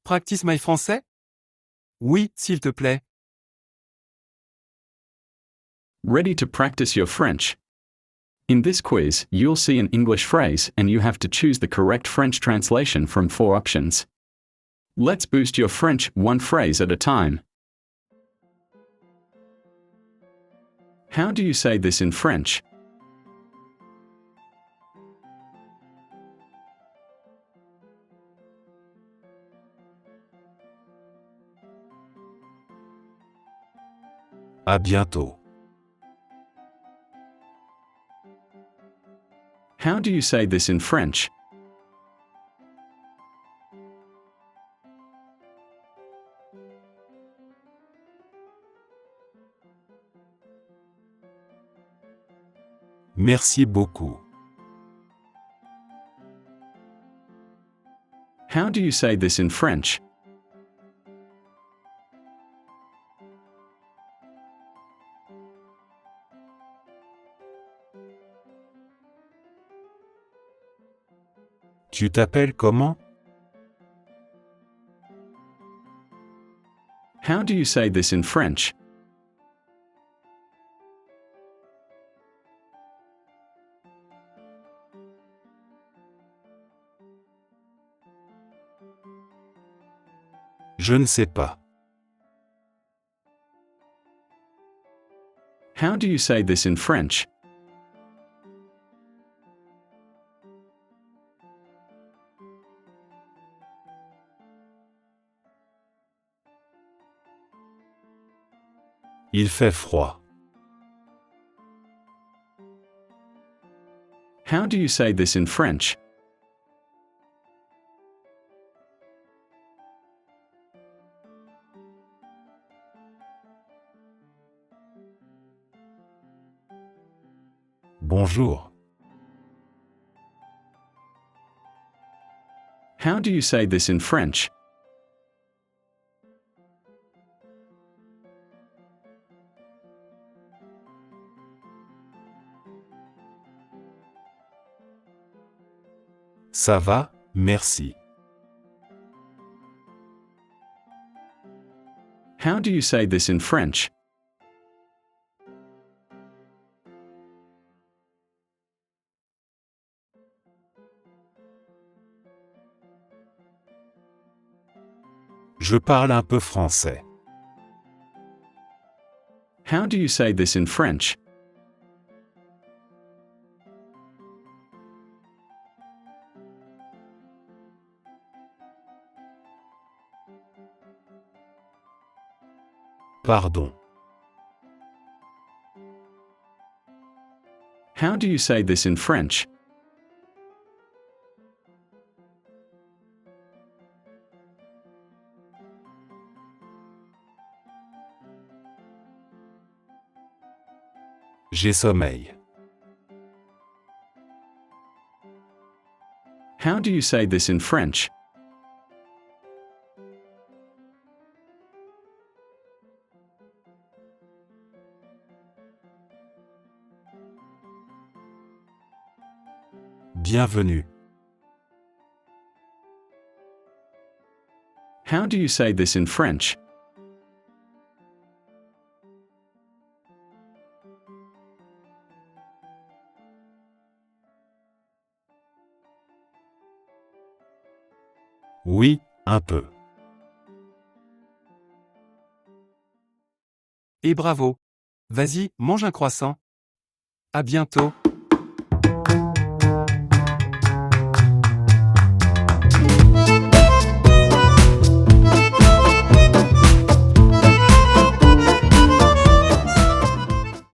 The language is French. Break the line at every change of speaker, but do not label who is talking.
practice my français? Oui, s'il te plaît.
Ready to practice your French? In this quiz, you'll see an English phrase and you have to choose the correct French translation from 4 options. Let's boost your French one phrase at a time. How do you say this in French?
À bientôt.
How do you say this in French?
Merci beaucoup.
How do you say this in French?
Tu t'appelles comment?
How do you say this in French?
Je ne sais pas.
How do you say this in French?
Il fait froid.
How do you say this in French?
Bonjour.
How do you say this in French?
Ça va, merci.
How do you say this in French?
Je parle un peu français.
How do you say this in French?
Pardon.
How do you say this in French?
J'ai sommeil.
How do you say this in French?
Bienvenue.
How do you say this in French?
Oui, un peu. Et bravo. Vas-y, mange un croissant. À bientôt.